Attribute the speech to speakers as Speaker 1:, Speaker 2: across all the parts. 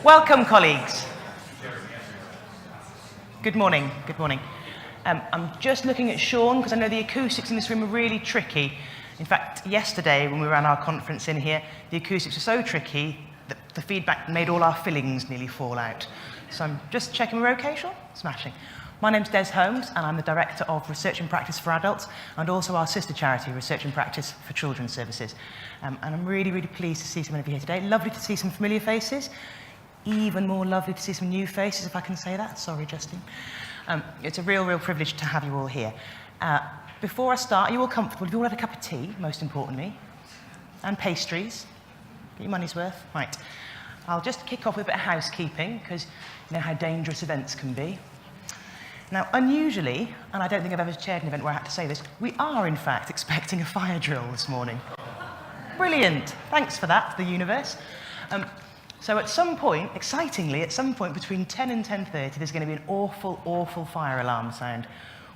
Speaker 1: Welcome, colleagues. Good morning. Good morning. I'm just looking at Sean because I know the acoustics in this room are really tricky. In fact, yesterday when we ran our conference in here, the acoustics were so tricky that the feedback made all our fillings nearly fall out. So I'm just checking we're okay, Sean? Smashing. My name's Des Holmes, and I'm the Director of Research and Practice for Adults, and also our sister charity, Research and Practice for Children's Services. And I'm really, really pleased to see so many of you here today. Lovely to see some familiar faces. Even more lovely to see some new faces, if I can say that. Sorry, Justin. It's a real privilege to have you all here. Before I start, are you all comfortable? Have you all had a cup of tea, most importantly? And pastries? Get your money's worth? Right. I'll just kick off with a bit of housekeeping, because you know how dangerous events can be. Now, unusually, and I don't think I've ever chaired an event where I had to say this, we are, in fact, expecting a fire drill this morning. Brilliant. Thanks for that, the universe. So at some point, excitingly, at some point between 10 and 10:30, there's going to be an awful fire alarm sound.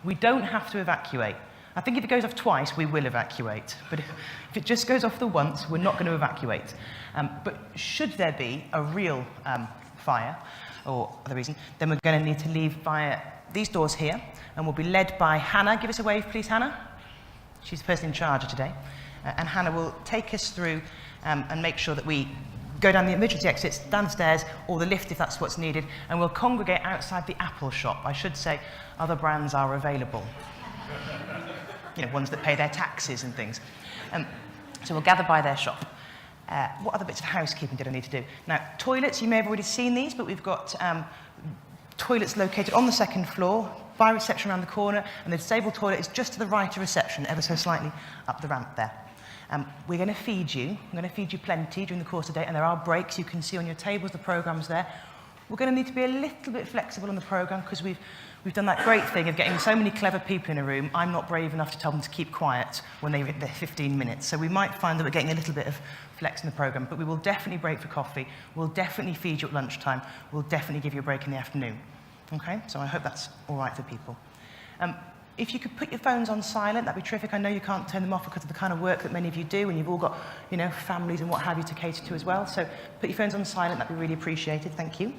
Speaker 1: We don't have to evacuate. I think if it goes off twice, we will evacuate. But if it just goes off the once, we're not going to evacuate. But should there be a real fire, or other reason, then we're going to need to leave via these doors here, and we'll be led by Hannah. Give us a wave, please, Hannah. She's the person in charge of today. And Hannah will take us through and make sure that we go down the emergency exits, down the stairs, or the lift if that's what's needed, and we'll congregate outside the Apple shop. I should say other brands are available. You know, ones that pay their taxes and things. So we'll gather by their shop. What other bits of housekeeping did I need to do? Now, toilets, you may have already seen these, but we've got toilets located on the second floor, by reception around the corner, and the disabled toilet is just to the right of reception, ever so slightly up the ramp there. We're going to feed you. I'm going to feed you plenty during the course of the day, and there are breaks. You can see on your tables the programme's there. We're going to need to be a little bit flexible on the programme because we've done that great thing of getting so many clever people in a room. I'm not brave enough to tell them to keep quiet when they've hit their 15 minutes. So we might find that we're getting a little bit of flex in the programme, but we will definitely break for coffee. We'll definitely feed you at lunchtime. We'll definitely give you a break in the afternoon. Okay? So I hope that's all right for people. If you could put your phones on silent, that'd be terrific. I know you can't turn them off because of the kind of work that many of you do, and you've all got, you know, families and what have you to cater to as well. So put your phones on silent, that'd be really appreciated. Thank you.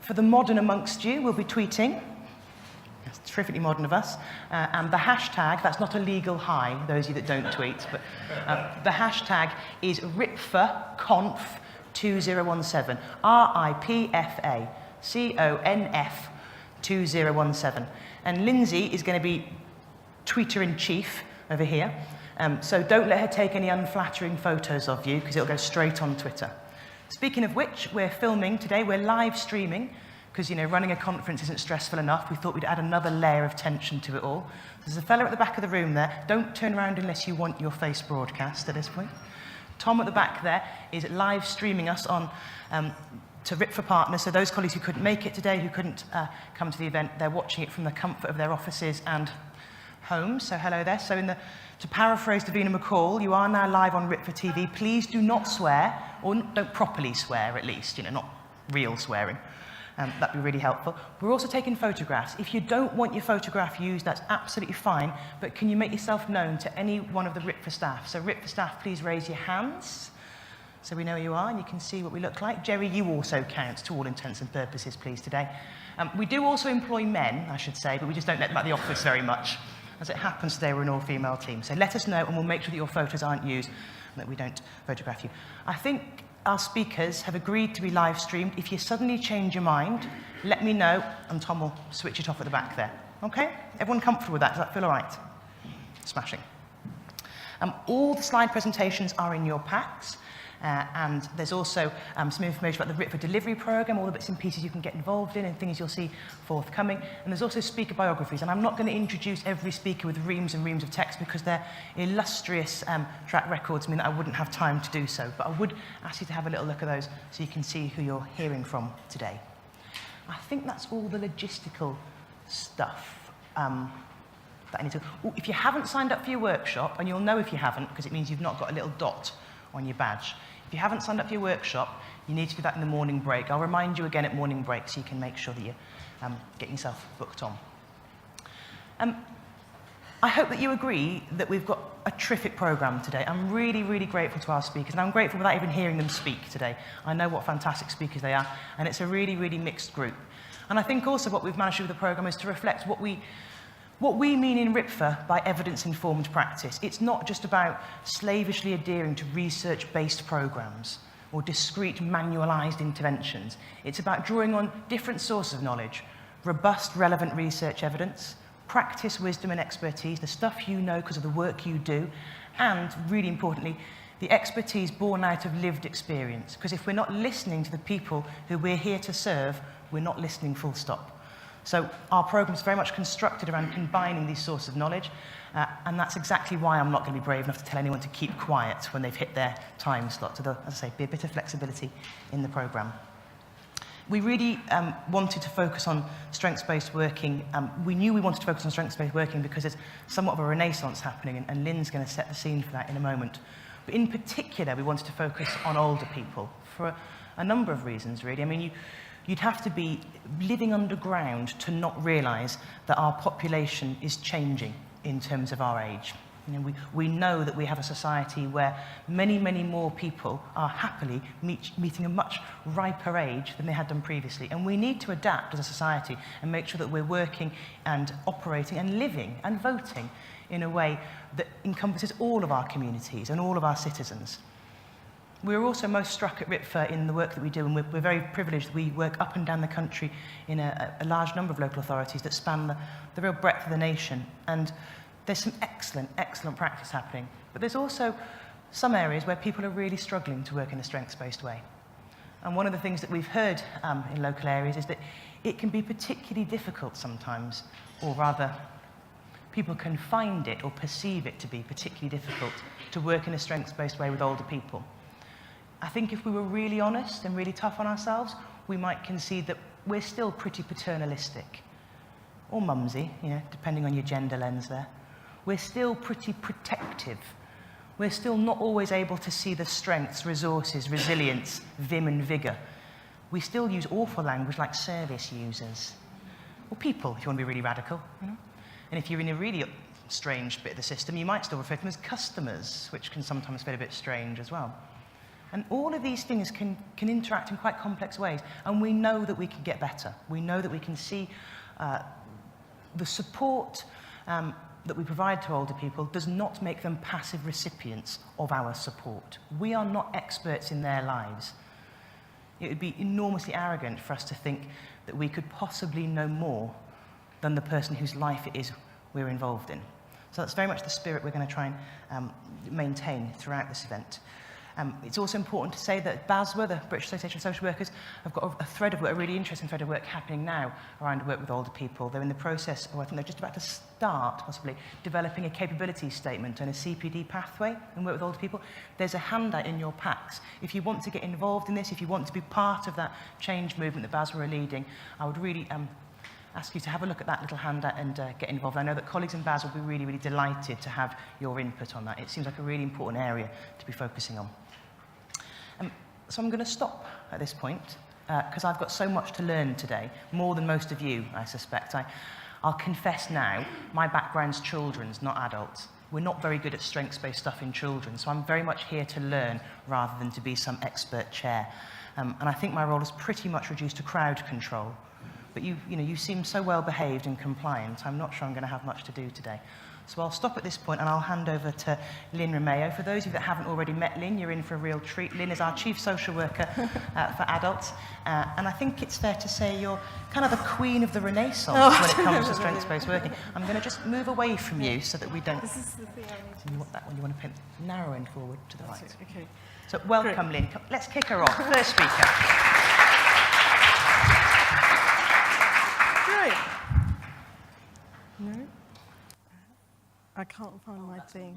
Speaker 1: For the modern amongst you, we'll be tweeting. That's terrifically modern of us. And the hashtag, that's not a legal high, those of you that don't tweet, but the hashtag is RiPfA Conf 2017. RiPFA CONF 2017. And Lindsay is going to be tweeter-in-chief over here. So don't let her take any unflattering photos of you, because it'll go straight on Twitter. Speaking of which, we're filming today. We're live streaming, because, you know, running a conference isn't stressful enough. We thought we'd add another layer of tension to it all. There's a fella at the back of the room there. Don't turn around unless you want your face broadcast at this point. Tom at the back there is live streaming us on to RiPfA Partners, so those colleagues who couldn't make it today, who couldn't come to the event, they're watching it from the comfort of their offices and homes, so hello there. So to paraphrase Davina McCall, you are now live on RiPfA TV. Please do not swear, or don't properly swear at least, you know, not real swearing. That'd be really helpful. We're also taking photographs. If you don't want your photograph used, that's absolutely fine, but can you make yourself known to any one of the RiPfA staff? So RiPfA staff, please raise your hands, so we know who you are and you can see what we look like. Jerry, you also count to all intents and purposes, please, today. We do also employ men, I should say, but we just don't let them out of the office very much. As it happens today, we're an all-female team. So let us know and we'll make sure that your photos aren't used and that we don't photograph you. I think our speakers have agreed to be live streamed. If you suddenly change your mind, let me know and Tom will switch it off at the back there. Okay? Everyone comfortable with that? Does that feel all right? Smashing. All the slide presentations are in your packs. And there's also some information about the RiPfA delivery program, all the bits and pieces you can get involved in and things you'll see forthcoming. And there's also speaker biographies. And I'm not going to introduce every speaker with reams and reams of text because their illustrious track records mean that I wouldn't have time to do so. But I would ask you to have a little look at those so you can see who you're hearing from today. I think that's all the logistical stuff that I need to... Ooh, if you haven't signed up for your workshop, and you'll know if you haven't because it means you've not got a little dot on your badge. If you haven't signed up for your workshop, you need to do that in the morning break. I'll remind you again at morning break so you can make sure that you get yourself booked on. I hope that you agree that we've got a terrific programme today. I'm really, really grateful to our speakers, and I'm grateful without even hearing them speak today. I know what fantastic speakers they are, and it's a really, really mixed group. And I think also what we've managed to do with the programme is to reflect what we mean in RiPfA by evidence-informed practice. It's not just about slavishly adhering to research-based programmes or discrete manualised interventions. It's about drawing on different sources of knowledge, robust, relevant research evidence, practice, wisdom and expertise, the stuff you know because of the work you do, and, really importantly, the expertise born out of lived experience. Because if we're not listening to the people who we're here to serve, we're not listening full stop. So our programme is very much constructed around combining these sources of knowledge, and that's exactly why I'm not going to be brave enough to tell anyone to keep quiet when they've hit their time slot. So there'll, as I say, be a bit of flexibility in the programme. We really wanted to focus on strengths-based working. We knew we wanted to focus on strengths-based working because there's somewhat of a renaissance happening, and Lyn's going to set the scene for that in a moment. But in particular, we wanted to focus on older people for a number of reasons, really. I mean, you'd have to be living underground to not realise that our population is changing in terms of our age. You know, we know that we have a society where many, many more people are happily meeting a much riper age than they had done previously. And we need to adapt as a society and make sure that we're working and operating and living and voting in a way that encompasses all of our communities and all of our citizens. We're also most struck at RiPfA in the work that we do, and we're very privileged. We work up and down the country in a large number of local authorities that span the real breadth of the nation. And there's some excellent, excellent practice happening. But there's also some areas where people are really struggling to work in a strengths-based way. And one of the things that we've heard in local areas is that it can be particularly difficult sometimes, or rather, people can find it or perceive it to be particularly difficult to work in a strengths-based way with older people. I think if we were really honest and really tough on ourselves, we might concede that we're still pretty paternalistic, or mumsy, you know, depending on your gender lens there. We're still pretty protective. We're still not always able to see the strengths, resources, resilience, vim and vigour. We still use awful language like service users, or people, if you want to be really radical. You know? And if you're in a really strange bit of the system, you might still refer to them as customers, which can sometimes feel a bit strange as well. And all of these things can interact in quite complex ways, and we know that we can get better. We know that we can see the support that we provide to older people does not make them passive recipients of our support. We are not experts in their lives. It would be enormously arrogant for us to think that we could possibly know more than the person whose life it is we're involved in. So that's very much the spirit we're going to try and maintain throughout this event. It's also important to say that BASWA, the British Association of Social Workers, have got a thread of work, a really interesting thread of work happening now around work with older people. They're in the process, or I think they're just about to start, possibly, developing a capability statement and a CPD pathway in work with older people. There's a handout in your packs. If you want to get involved in this, if you want to be part of that change movement that BASWA are leading, I would really ask you to have a look at that little handout and get involved. I know that colleagues in BAS will be really, really delighted to have your input on that. It seems like a really important area to be focusing on. So I'm going to stop at this point because I've got so much to learn today, more than most of you, I suspect. I'll confess now, my background's children's, not adults. We're not very good at strengths-based stuff in children, so I'm very much here to learn rather than to be some expert chair. And I think my role is pretty much reduced to crowd control. But you seem so well behaved and compliant, I'm not sure I'm going to have much to do today. So I'll stop at this point and I'll hand over to Lyn Romeo. For those of you that haven't already met Lyn, you're in for a real treat. Lyn is our Chief Social Worker for adults. And I think it's fair to say you're kind of the queen of the Renaissance when it comes to strengths-based working. I'm going to just move away from you so that we don't... This is the thing I need to... You want that one, you want to pin narrowing forward to the right.
Speaker 2: Okay.
Speaker 1: So welcome, Lyn. Let's kick her off. First speaker.
Speaker 2: Great. No? I can't find my thing.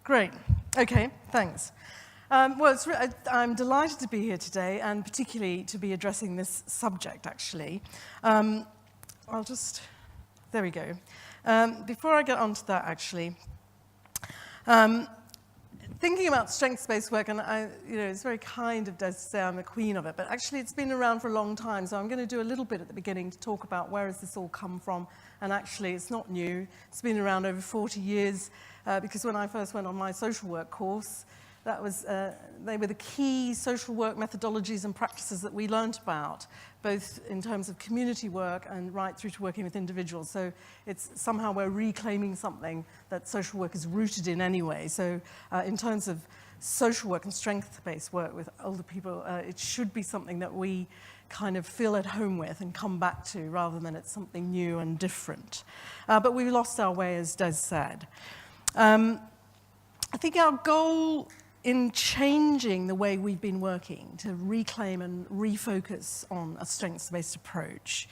Speaker 2: Great. Okay, thanks. Well, I'm delighted to be here today, and particularly to be addressing this subject, actually. There we go. Before I get on to that, actually, thinking about strengths-based work, and it's very kind of Des to say I'm the queen of it, but actually it's been around for a long time, so I'm going to do a little bit at the beginning to talk about where has this all come from, and actually it's not new. It's been around over 40 years, because when I first went on my social work course, that was, they were the key social work methodologies and practices that we learnt about, both in terms of community work and right through to working with individuals. So it's somehow we're reclaiming something that social work is rooted in anyway. So in terms of social work and strength-based work with older people, it should be something that we kind of feel at home with and come back to rather than it's something new and different. But we lost our way, as Des said. I think our goal in changing the way we've been working to reclaim and refocus on a strengths-based approach,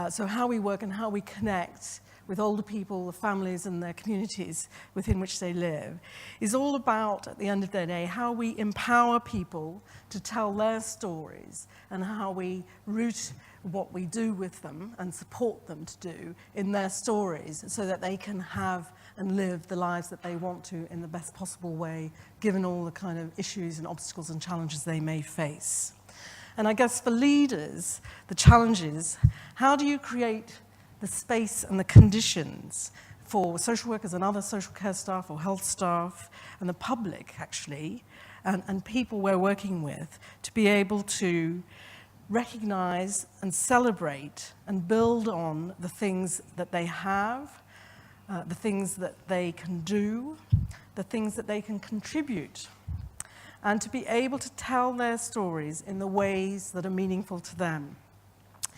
Speaker 2: so how we work and how we connect with older people, the families and their communities within which they live, is all about, at the end of the day, how we empower people to tell their stories and how we root what we do with them and support them to do in their stories so that they can have and live the lives that they want to in the best possible way, given all the kind of issues and obstacles and challenges they may face. And I guess for leaders, the challenge is, how do you create the space and the conditions for social workers and other social care staff or health staff and the public, actually, and people we're working with, to be able to recognize and celebrate and build on the things that they have, the things that they can do, the things that they can contribute, and to be able to tell their stories in the ways that are meaningful to them,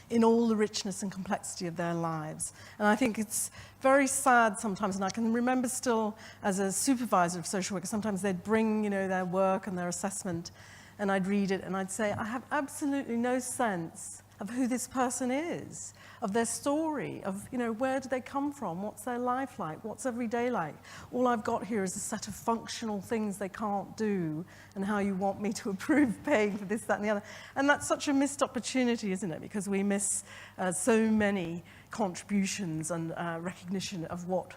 Speaker 2: in all the richness and complexity of their lives. And I think it's very sad sometimes, and I can remember still as a supervisor of social work, sometimes they'd bring their work and their assessment, and I'd read it and I'd say, I have absolutely no sense of who this person is, of their story, of where do they come from, what's their life like, what's every day like. All I've got here is a set of functional things they can't do, and how you want me to approve paying for this, that, and the other. And that's such a missed opportunity, isn't it? Because we miss so many contributions and recognition of what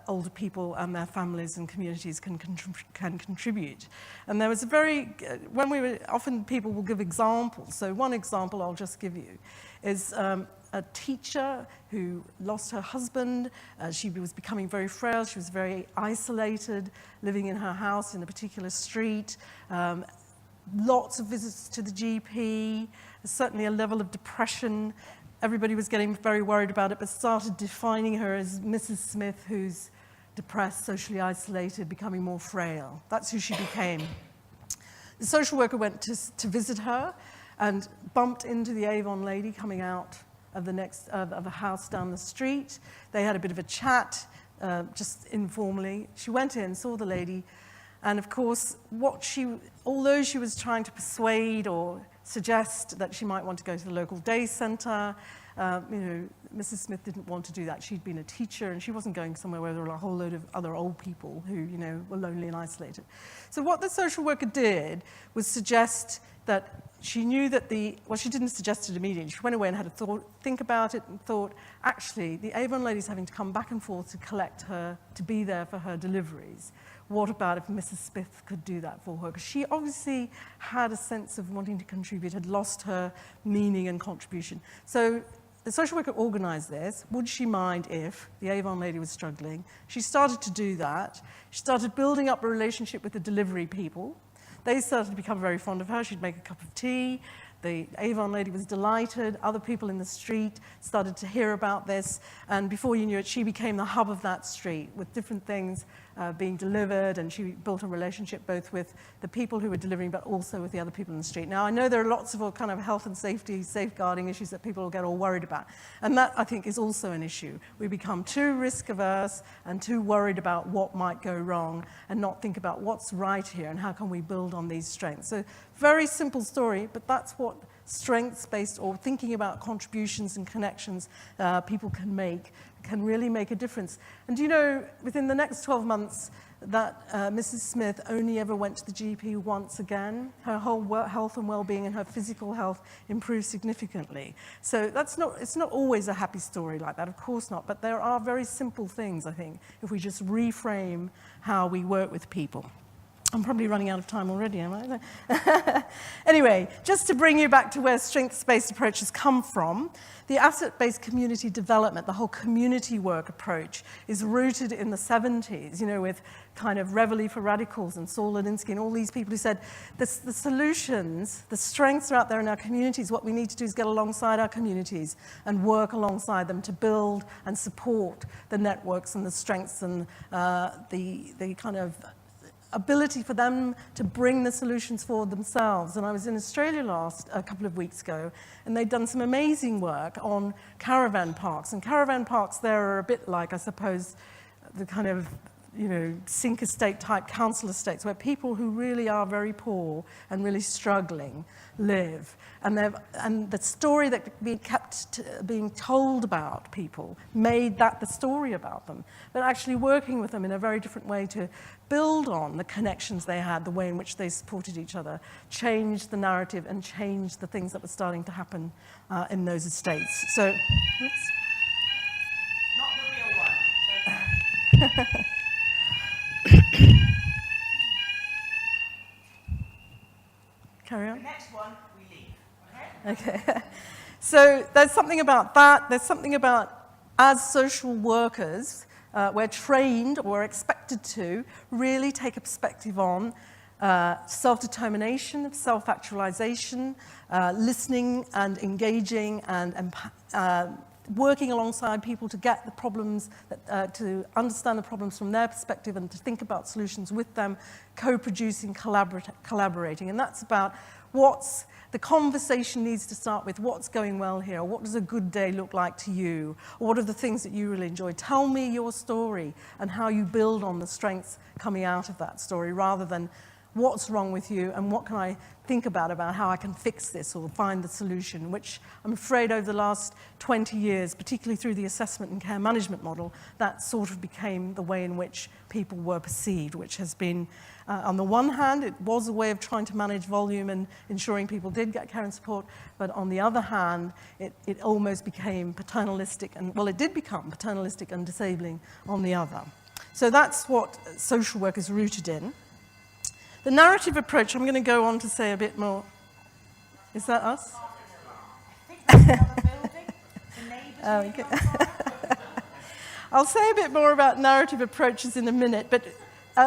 Speaker 2: older people and their families and communities can contribute. And there was a often people will give examples. So one example I'll just give you is a teacher who lost her husband. She was becoming very frail. She was very isolated, living in her house in a particular street. Lots of visits to the GP, certainly a level of depression. Everybody was getting very worried about it, but started defining her as Mrs. Smith, who's depressed, socially isolated, becoming more frail. That's who she became. The social worker went to visit her and bumped into the Avon lady coming out of the house down the street. They had a bit of a chat, just informally. She went in, saw the lady, and of course, although she was trying to persuade or suggest that she might want to go to the local day centre, Mrs. Smith didn't want to do that. She'd been a teacher, and she wasn't going somewhere where there were a whole load of other old people who, were lonely and isolated. So what the social worker did was suggest that she knew that she didn't suggest it immediately. She went away and had a think about it, and thought, actually, the Avon lady's having to come back and forth to collect her, to be there for her deliveries. What about if Mrs. Smith could do that for her? Because she obviously had a sense of wanting to contribute, had lost her meaning and contribution. So the social worker organized this. Would she mind if the Avon lady was struggling? She started to do that. She started building up a relationship with the delivery people. They started to become very fond of her. She'd make a cup of tea. The Avon lady was delighted. Other people in the street started to hear about this. And before you knew it, she became the hub of that street with different things being delivered. And she built a relationship both with the people who were delivering, but also with the other people in the street. Now, I know there are lots of kind of health and safety, safeguarding issues that people will get all worried about. And that, I think, is also an issue. We become too risk-averse and too worried about what might go wrong and not think about what's right here and how can we build on these strengths. So, very simple story, but that's what strengths-based or thinking about contributions and connections people can really make a difference. And within the next 12 months, that Mrs. Smith only ever went to the GP once again. Her whole health and well-being and her physical health improved significantly. So it's not always a happy story like that, of course not, but there are very simple things, I think, if we just reframe how we work with people. I'm probably running out of time already, am I? Anyway, just to bring you back to where strengths-based approaches come from, the asset-based community development, the whole community work approach, is rooted in the 70s, with kind of Reveille for Radicals and Saul Alinsky and all these people who said the solutions, the strengths are out there in our communities. What we need to do is get alongside our communities and work alongside them to build and support the networks and the strengths and the kind of ability for them to bring the solutions forward themselves. And I was in Australia a couple of weeks ago, and they'd done some amazing work on caravan parks. And caravan parks there are a bit like, I suppose, the kind of sink estate type council estates where people who really are very poor and really struggling live. And the story that kept being told about people made that the story about them. But actually working with them in a very different way to build on the connections they had, the way in which they supported each other, changed the narrative and changed the things that were starting to happen in those estates. So, oops.
Speaker 1: Not the real one. So.
Speaker 2: Carry on.
Speaker 1: The next one, we leave.
Speaker 2: Okay. So there's something about that. There's something about, as social workers, we're trained or expected to really take a perspective on self-determination, self-actualization, listening and engaging and working alongside people to get the problems, to understand the problems from their perspective and to think about solutions with them, co-producing, collaborating. And that's about what's the conversation needs to start with what's going well here, what does a good day look like to you, or what are the things that you really enjoy. Tell me your story and how you build on the strengths coming out of that story rather than what's wrong with you and what can I think about how I can fix this or find the solution, which I'm afraid over the last 20 years, particularly through the assessment and care management model, that sort of became the way in which people were perceived, which has been, on the one hand, it was a way of trying to manage volume and ensuring people did get care and support, but on the other hand, it almost became paternalistic, and well, it did become paternalistic and disabling on the other. So that's what social work is rooted in. The narrative approach, I'm going to go on to say a bit more. Is that us? Okay. I'll say a bit more about narrative approaches in a minute, but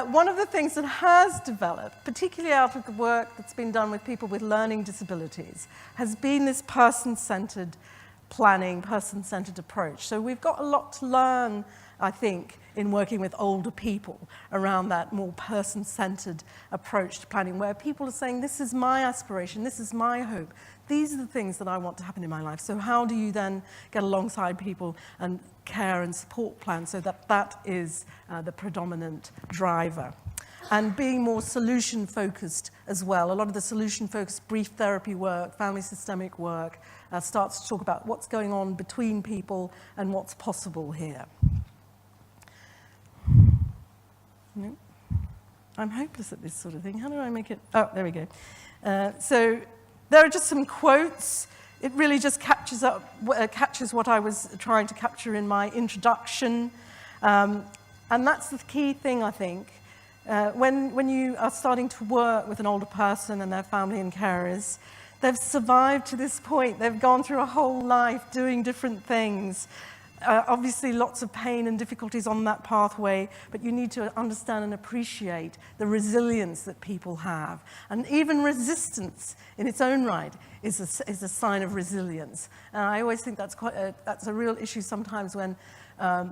Speaker 2: one of the things that has developed, particularly out of the work that's been done with people with learning disabilities, has been this person-centered planning, person-centered approach. So we've got a lot to learn, I think, in working with older people around that more person-centered approach to planning, where people are saying, this is my aspiration, this is my hope, these are the things that I want to happen in my life. So how do you then get alongside people and care and support plan so that that is the predominant driver? And being more solution-focused as well. A lot of the solution-focused brief therapy work, family systemic work, starts to talk about what's going on between people and what's possible here. No. I'm hopeless at this sort of thing. How do I make it? Oh, there we go. So there are just some quotes. It really just captures what I was trying to capture in my introduction. And that's the key thing, I think. When you are starting to work with an older person and their family and carers, they've survived to this point. They've gone through a whole life doing different things. Obviously, lots of pain and difficulties on that pathway, but you need to understand and appreciate the resilience that people have. And even resistance in its own right is a sign of resilience. And I always think that's a real issue sometimes when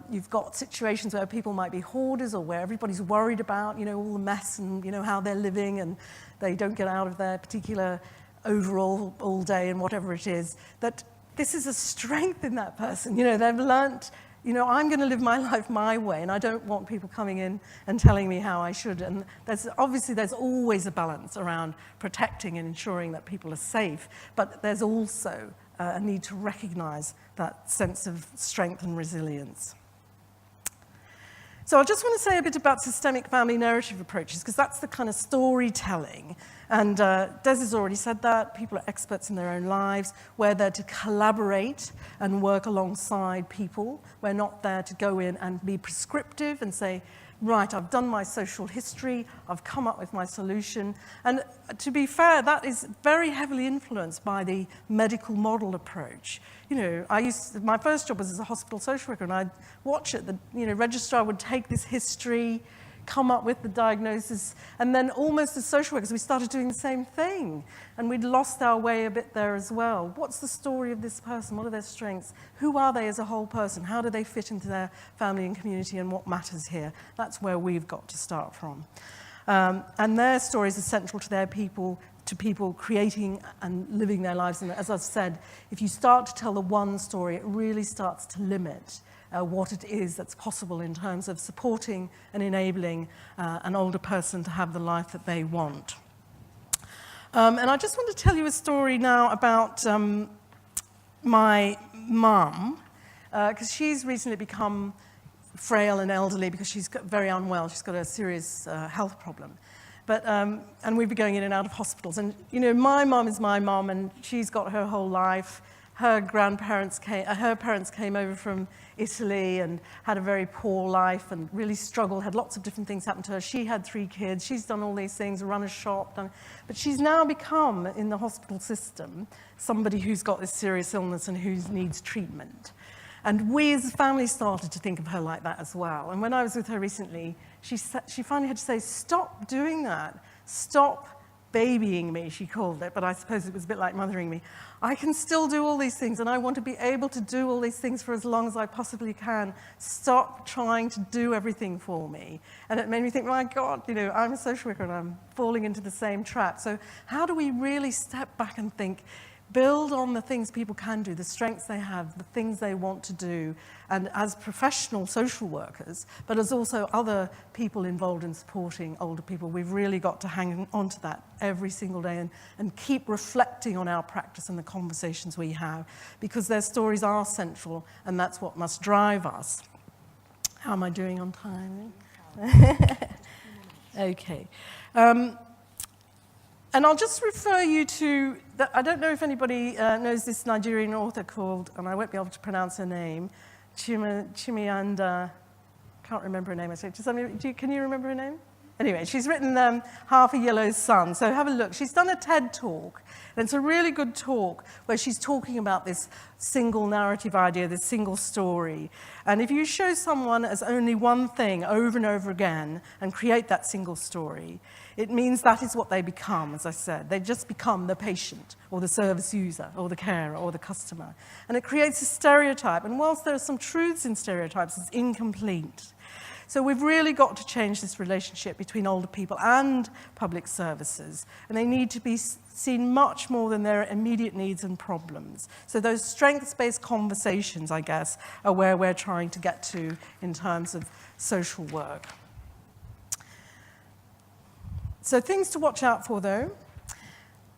Speaker 2: you've got situations where people might be hoarders or where everybody's worried about, all the mess and, how they're living and they don't get out of their particular overall all day and whatever it is, that this is a strength in that person. They've learnt, I'm going to live my life my way, and I don't want people coming in and telling me how I should. And there's always a balance around protecting and ensuring that people are safe, but there's also a need to recognize that sense of strength and resilience. So I just want to say a bit about systemic family narrative approaches, because that's the kind of storytelling. And Des has already said that. People are experts in their own lives. We're there to collaborate and work alongside people. We're not there to go in and be prescriptive and say, right, I've done my social history, I've come up with my solution. And to be fair, that is very heavily influenced by the medical model approach. You know, my first job was as a hospital social worker, and I'd watch it. The registrar would take this history, come up with the diagnosis, and then almost as social workers, we started doing the same thing. And we'd lost our way a bit there as well. What's the story of this person? What are their strengths? Who are they as a whole person? How do they fit into their family and community, and what matters here? That's where we've got to start from. And their stories are central to their people, to people creating and living their lives. And as I've said, if you start to tell the one story, it really starts to limit what it is that's possible in terms of supporting and enabling an older person to have the life that they want. And I just want to tell you a story now about my mum, because she's recently become frail and elderly because she's very unwell. She's got a serious health problem. But, and we've been going in and out of hospitals. And, you know, my mum is my mum, and she's got her whole life. Her parents came over from Italy and had a very poor life and really struggled, had lots of different things happen to her. She had 3 kids. She's done all these things, run a shop. But she's now become, in the hospital system, somebody who's got this serious illness and who needs treatment. And we as a family started to think of her like that as well. And when I was with her recently, she finally had to say, stop doing that. Stop babying me, she called it, but I suppose it was a bit like mothering me. I can still do all these things, and I want to be able to do all these things for as long as I possibly can. Stop trying to do everything for me. And it made me think, my God, you know, I'm a social worker and I'm falling into the same trap. So how do we really step back and think, build on the things people can do, the strengths they have, the things they want to do, and as professional social workers, but as also other people involved in supporting older people, we've really got to hang on to that every single day and keep reflecting on our practice and the conversations we have, because their stories are central, and that's what must drive us. How am I doing on time? Okay. And I'll just refer you to, I don't know if anybody knows this Nigerian author called, and I won't be able to pronounce her name, Chimamanda, can't remember her name actually. Can you remember her name? Anyway, she's written Half a Yellow Sun, so have a look. She's done a TED talk, and it's a really good talk where she's talking about this single narrative idea, this single story. And if you show someone as only one thing over and over again and create that single story, it means that is what they become, as I said. They just become the patient or the service user or the carer or the customer. And it creates a stereotype. And whilst there are some truths in stereotypes, it's incomplete. So we've really got to change this relationship between older people and public services. And they need to be seen much more than their immediate needs and problems. So those strengths-based conversations, I guess, are where we're trying to get to in terms of social work. So things to watch out for, though.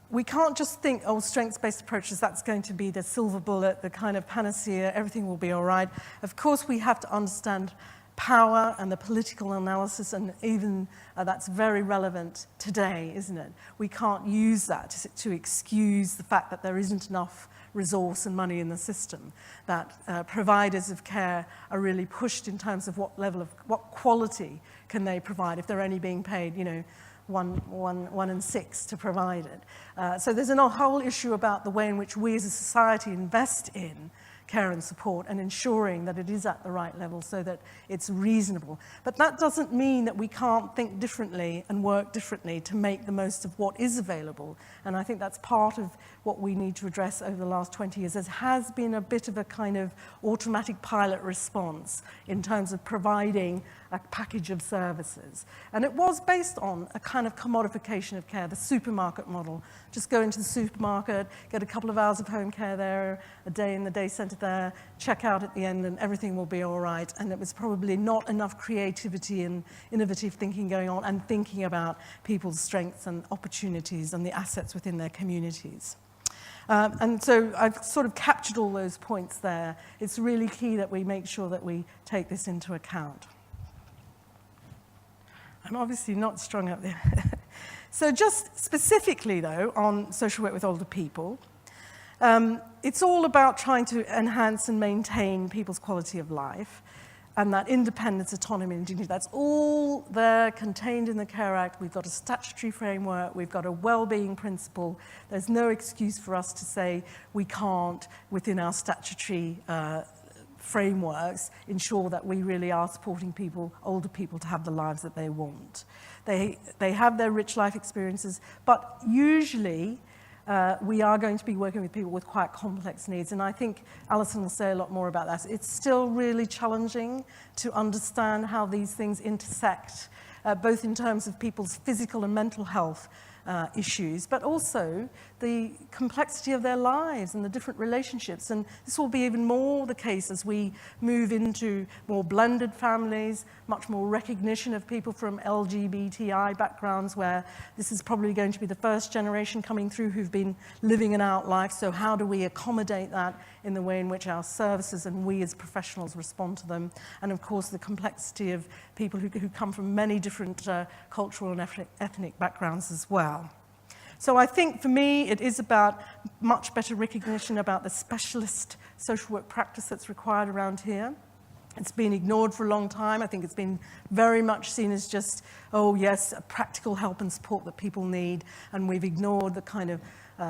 Speaker 2: We can't just think, oh, strengths-based approaches, that's going to be the silver bullet, the kind of panacea, everything will be all right. Of course, we have to understand power and the political analysis, and even that's very relevant today, isn't it? We can't use that to excuse the fact that there isn't enough resource and money in the system, that providers of care are really pushed in terms of what level of, what quality can they provide if they're only being paid, you know, 1 in 6 to provide it. So there's a whole issue about the way in which we as a society invest in care and support and ensuring that it is at the right level so that it's reasonable. But that doesn't mean that we can't think differently and work differently to make the most of what is available. And I think that's part of what we need to address over the last 20 years. There has been a bit of a kind of automatic pilot response in terms of providing a package of services. And it was based on a kind of commodification of care, the supermarket model. Just go into the supermarket, get a couple of hours of home care there, a day in the day centre there, check out at the end, and everything will be all right. And it was probably not enough creativity and innovative thinking going on and thinking about people's strengths and opportunities and the assets within their communities. And so I've sort of captured all those points there. It's really key that we make sure that we take this into account. I'm obviously not strong up there. So just specifically, though, on social work with older people, it's all about trying to enhance and maintain people's quality of life. and that independence, autonomy, and dignity, that's all there contained in the Care Act. We've got a statutory framework, we've got a well-being principle. There's no excuse for us to say we can't, within our statutory frameworks, ensure that we really are supporting people, older people, to have the lives that they want. They have their rich life experiences, but usually we are going to be working with people with quite complex needs, and I think Alison will say a lot more about that. It's still really challenging to understand how these things intersect, both in terms of people's physical and mental health issues, but also the complexity of their lives and the different relationships. And this will be even more the case as we move into more blended families, much more recognition of people from LGBTI backgrounds, where this is probably going to be the first generation coming through who've been living an out life. So how do we accommodate that in the way in which our services and we as professionals respond to them? And of course, the complexity of people who come from many different cultural and ethnic backgrounds as well. So I think for me, it is about much better recognition about the specialist social work practice that's required around here. It's been ignored for a long time. I think it's been very much seen as just, oh yes, practical help and support that people need, and we've ignored the kind of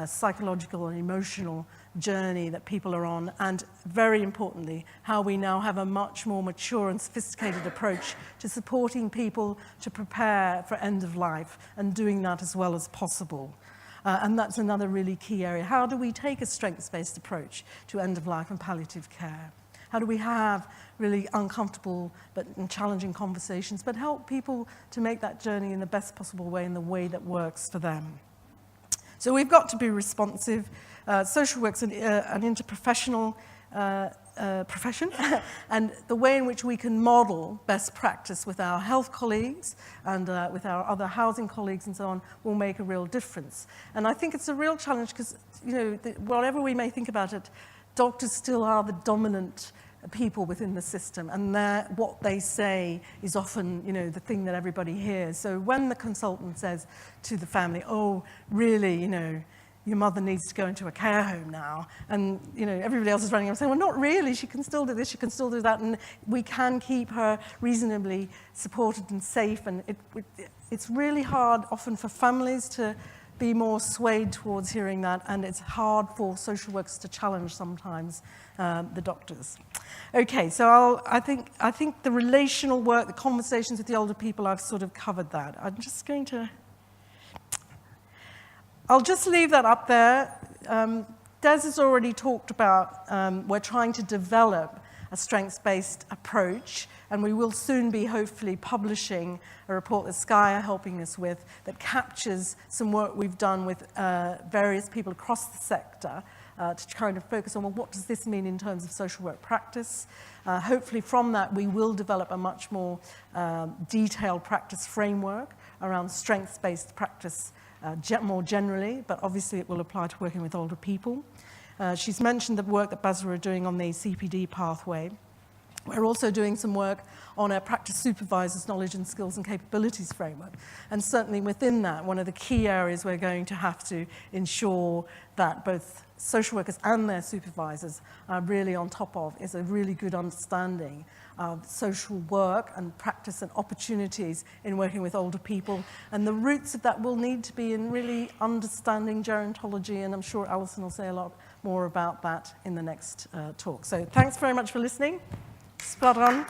Speaker 2: psychological and emotional journey that people are on, and very importantly, how we now have a much more mature and sophisticated approach to supporting people to prepare for end of life and doing that as well as possible. And that's another really key area. How do we take a strengths-based approach to end of life and palliative care? How do we have really uncomfortable but challenging conversations, but help people to make that journey in the best possible way, in the way that works for them? So we've got to be responsive. Social work's an interprofessional profession, and the way in which we can model best practice with our health colleagues and with our other housing colleagues and so on will make a real difference. And I think it's a real challenge because, you know, whatever we may think about it, doctors still are the dominant people within the system, and what they say is often, you know, the thing that everybody hears. So when the consultant says to the family, oh, really, you know, your mother needs to go into a care home now, and, you know, everybody else is running around saying, well, not really, she can still do this, she can still do that, and we can keep her reasonably supported and safe, and it's really hard often for families to be more swayed towards hearing that, and it's hard for social workers to challenge sometimes the doctors. Okay, so I think the relational work, the conversations with the older people, I've sort of covered that. I'll just leave that up there. Des has already talked about we're trying to develop a strengths-based approach, and we will soon be hopefully publishing a report that Sky are helping us with that captures some work we've done with various people across the sector to kind of focus on, well, what does this mean in terms of social work practice? Hopefully from that we will develop a much more detailed practice framework around strengths-based practice more generally, but obviously it will apply to working with older people. She's mentioned the work that BASRA are doing on the CPD pathway. We're also doing some work on our practice supervisors' knowledge and skills and capabilities framework. And certainly within that, one of the key areas we're going to have to ensure that both social workers and their supervisors are really on top of is a really good understanding of social work and practice and opportunities in working with older people. And the roots of that will need to be in really understanding gerontology, and I'm sure Alison will say a lot more about that in the next talk. So thanks very much for listening. Spot on.